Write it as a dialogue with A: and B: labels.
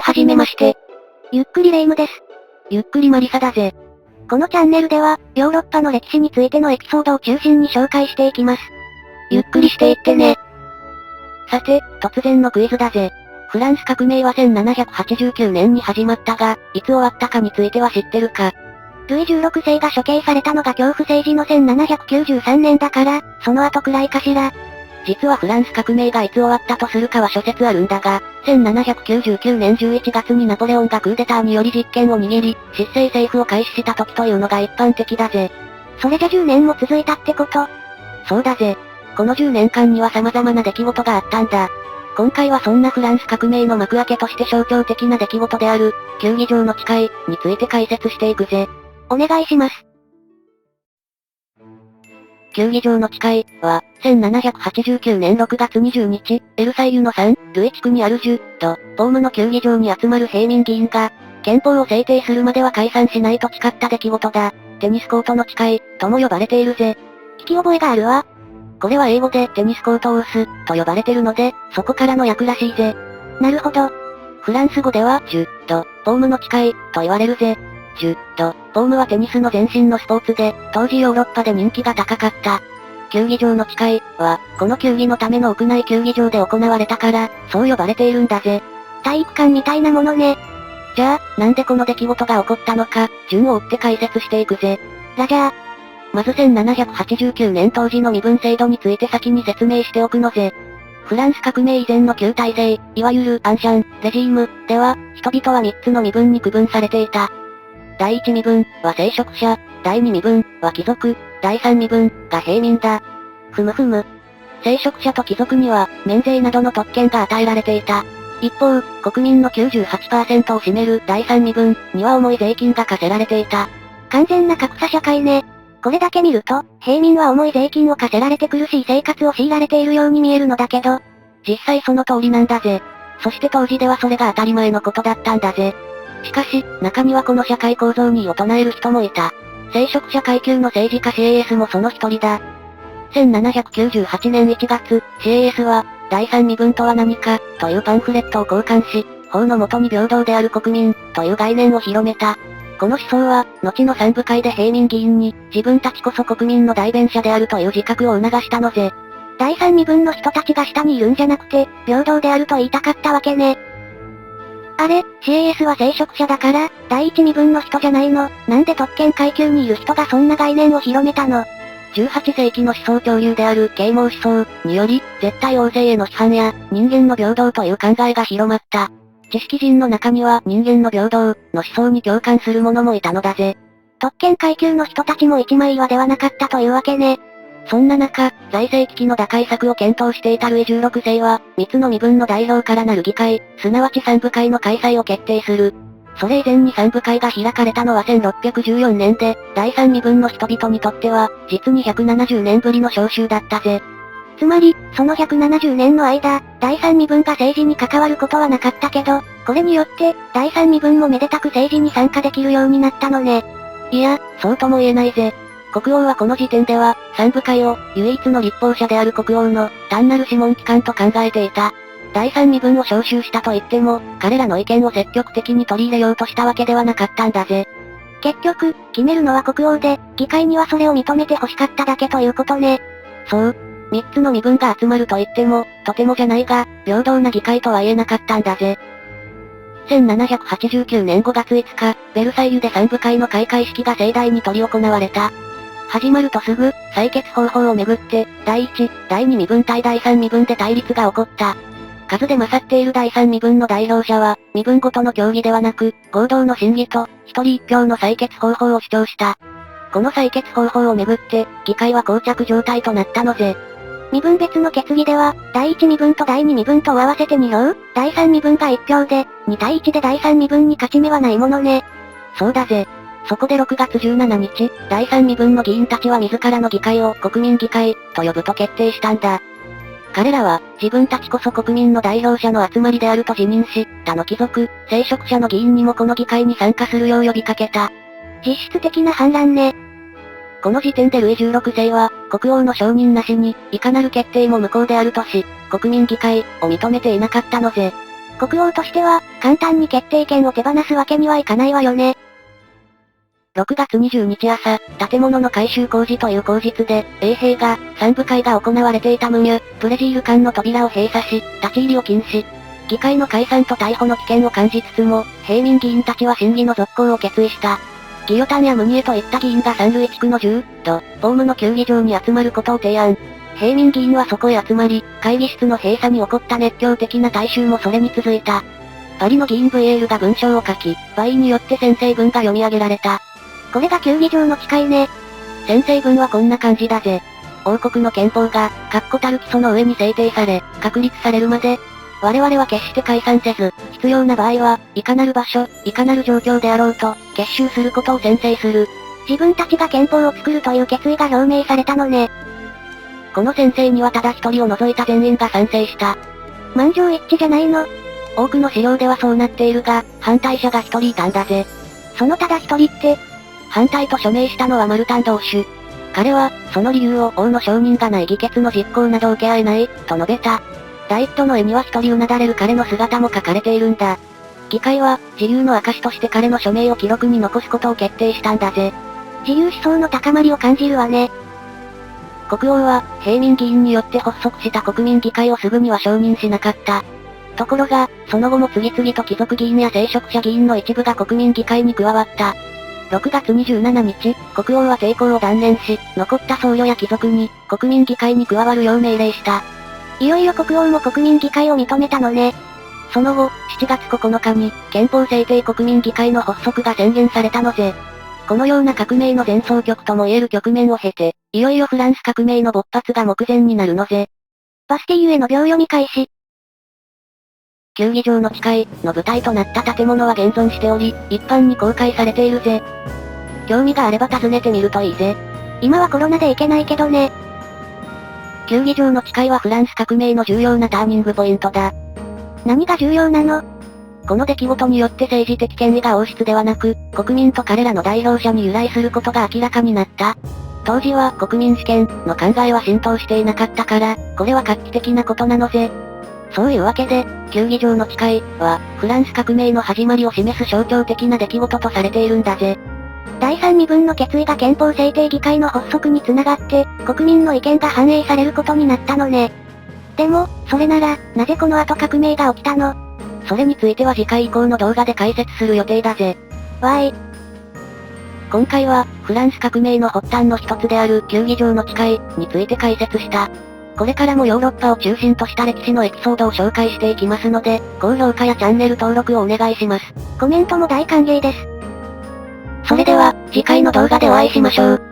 A: はじめまして。
B: ゆっくりレ夢ムです。
A: ゆっくりマリサだぜ。
B: このチャンネルでは、ヨーロッパの歴史についてのエピソードを中心に紹介していきます。
A: ゆっくりしていってね。さて、突然のクイズだぜ。フランス革命は1789年に始まったが、いつ終わったかについては知ってるか？
B: ルイ16世が処刑されたのが恐怖政治の1793年だから、その後くらいかしら。
A: 実はフランス革命がいつ終わったとするかは諸説あるんだが、1799年11月にナポレオンがクーデターにより実権を握り、執政政府を開始した時というのが一般的だぜ。
B: それじゃ10年も続いたってこと？
A: そうだぜ。この10年間には様々な出来事があったんだ。今回はそんなフランス革命の幕開けとして象徴的な出来事である、球技場の誓いについて解説していくぜ。
B: お願いします。
A: 球技場の誓いは、1789年6月20日、エルサイユのルイ地区にあるポームの球技場に集まる平民議員が、憲法を制定するまでは解散しないと誓った出来事だ。テニスコートの誓い、とも呼ばれているぜ。
B: 聞き覚えがあるわ。
A: これは英語でテニスコートウース、と呼ばれてるので、そこからの訳らしいぜ。
B: なるほど。
A: フランス語では、ポームの誓い、と言われるぜ。ポームはテニスの前身のスポーツで、当時ヨーロッパで人気が高かった。球技場の誓いは、この球技のための屋内球技場で行われたから、そう呼ばれているんだぜ。
B: 体育館みたいなものね。
A: じゃあ、なんでこの出来事が起こったのか、順を追って解説していくぜ。
B: じゃあ。
A: まず1789年当時の身分制度について先に説明しておくのぜ。フランス革命以前の旧体制、いわゆるアンシャン、レジーム、では、人々は3つの身分に区分されていた。第1身分は聖職者、第2身分は貴族、第3身分が平民だ。ふむふむ。聖職者と貴族には、免税などの特権が与えられていた。一方、国民の 98% を占める第3身分には重い税金が課せられていた。
B: 完全な格差社会ね。これだけ見ると、平民は重い税金を課せられて苦しい生活を強いられているように見えるのだけど、
A: 実際その通りなんだぜ。そして当時ではそれが当たり前のことだったんだぜ。しかし、中にはこの社会構造に異を唱える人もいた。聖職者階級の政治家 CAS もその一人だ。1798年1月、CAS は、第三身分とは何か、というパンフレットを交換し、法の下に平等である国民、という概念を広めた。この思想は、後の三部会で平民議員に、自分たちこそ国民の代弁者であるという自覚を促したのぜ。
B: 第三身分の人たちが下にいるんじゃなくて、平等であると言いたかったわけね。あれ、CAS は聖職者だから、第一身分の人じゃないの？なんで特権階級にいる人がそんな概念を広めたの
A: ？18世紀の思想潮流である啓蒙思想により、絶対王政への批判や、人間の平等という考えが広まった。知識人の中には人間の平等の思想に共感する者もいたのだぜ。
B: 特権階級の人たちも一枚岩ではなかったというわけね。
A: そんな中、財政危機の打開策を検討していたルイ16世は、3つの身分の代表からなる議会、すなわち三部会の開催を決定する。それ以前に三部会が開かれたのは1614年で、第三身分の人々にとっては、実に170年ぶりの召集だったぜ。
B: つまり、その170年の間、第三身分が政治に関わることはなかったけど、これによって、第三身分もめでたく政治に参加できるようになったのね。
A: いや、そうとも言えないぜ。国王はこの時点では、三部会を、唯一の立法者である国王の、単なる諮問機関と考えていた。第三身分を招集したと言っても、彼らの意見を積極的に取り入れようとしたわけではなかったんだぜ。
B: 結局、決めるのは国王で、議会にはそれを認めて欲しかっただけということね。
A: そう。三つの身分が集まると言っても、とてもじゃないが、平等な議会とは言えなかったんだぜ。1789年5月5日、ベルサイユで三部会の開会式が盛大に執り行われた。始まるとすぐ、採決方法をめぐって、第1、第2身分対第3身分で対立が起こった。数で勝っている第3身分の代表者は、身分ごとの協議ではなく、合同の審議と、一人一票の採決方法を主張した。この採決方法をめぐって、議会は膠着状態となったのぜ。
B: 身分別の決議では、第1身分と第2身分と合わせて2票、第3身分が1票で、2対1で第3身分に勝ち目はないものね。
A: そうだぜ。そこで6月17日、第3身分の議員たちは自らの議会を国民議会と呼ぶと決定したんだ。彼らは、自分たちこそ国民の代表者の集まりであると自認し、他の貴族、聖職者の議員にもこの議会に参加するよう呼びかけた。
B: 実質的な反乱ね。
A: この時点でルイ16世は、国王の承認なしに、いかなる決定も無効であるとし、国民議会を認めていなかったのぜ。
B: 国王としては、簡単に決定権を手放すわけにはいかないわよね。
A: 6月20日朝、建物の改修工事という口実で、衛兵が、三部会が行われていたムニュ、ブレジール間の扉を閉鎖し、立ち入りを禁止。議会の解散と逮捕の危険を感じつつも、平民議員たちは審議の続行を決意した。ギヨタンやムニエといった議員が三塁地区の10度、ホームの球技場に集まることを提案。平民議員はそこへ集まり、会議室の閉鎖に起こった熱狂的な大衆もそれに続いた。パリの議員 VL が文章を書き、バイによって宣誓文が読み上げられた。
B: これが球技場の誓いね。
A: 宣誓文はこんな感じだぜ。王国の憲法が、確固たる基礎の上に制定され、確立されるまで、我々は決して解散せず、必要な場合は、いかなる場所、いかなる状況であろうと、結集することを宣誓する。
B: 自分たちが憲法を作るという決意が表明されたのね。
A: この宣誓にはただ一人を除いた全員が賛成した。
B: 満場一致じゃないの？
A: 多くの資料ではそうなっているが、反対者が一人いたんだぜ。
B: そのただ一人って、
A: 反対と署名したのはマルタン同種。彼は、その理由を王の承認がない議決の実行など受け合えない、と述べた。第一度の絵には一人うなだれる彼の姿も描かれているんだ。議会は、自由の証として彼の署名を記録に残すことを決定したんだぜ。
B: 自由思想の高まりを感じるわね。
A: 国王は、平民議員によって発足した国民議会をすぐには承認しなかった。ところが、その後も次々と貴族議員や聖職者議員の一部が国民議会に加わった。6月27日、国王は抵抗を断念し、残った僧侶や貴族に、国民議会に加わるよう命令した。
B: いよいよ国王も国民議会を認めたのね。
A: その後、7月9日に、憲法制定国民議会の発足が宣言されたのぜ。このような革命の前奏曲とも言える局面を経て、いよいよフランス革命の勃発が目前になるのぜ。
B: バスティーユへの秒読み開始。
A: 球技場の誓いの舞台となった建物は現存しており、一般に公開されているぜ。興味があれば訪ねてみるといいぜ。
B: 今はコロナで行けないけどね。
A: 球技場の誓いはフランス革命の重要なターニングポイントだ。
B: 何が重要なの？
A: この出来事によって政治的権威が王室ではなく、国民と彼らの代表者に由来することが明らかになった。当時は国民主権の考えは浸透していなかったから、これは画期的なことなのぜ。そういうわけで、球技場の誓いは、フランス革命の始まりを示す象徴的な出来事とされているんだぜ。
B: 第三身分の決意が憲法制定議会の発足につながって、国民の意見が反映されることになったのね。でも、それなら、なぜこの後革命が起きたの？
A: それについては次回以降の動画で解説する予定だぜ。
B: わーい。
A: 今回は、フランス革命の発端の一つである球技場の誓いについて解説した。これからもヨーロッパを中心とした歴史のエピソードを紹介していきますので、高評価やチャンネル登録をお願いします。
B: コメントも大歓迎です。
A: それでは、次回の動画でお会いしましょう。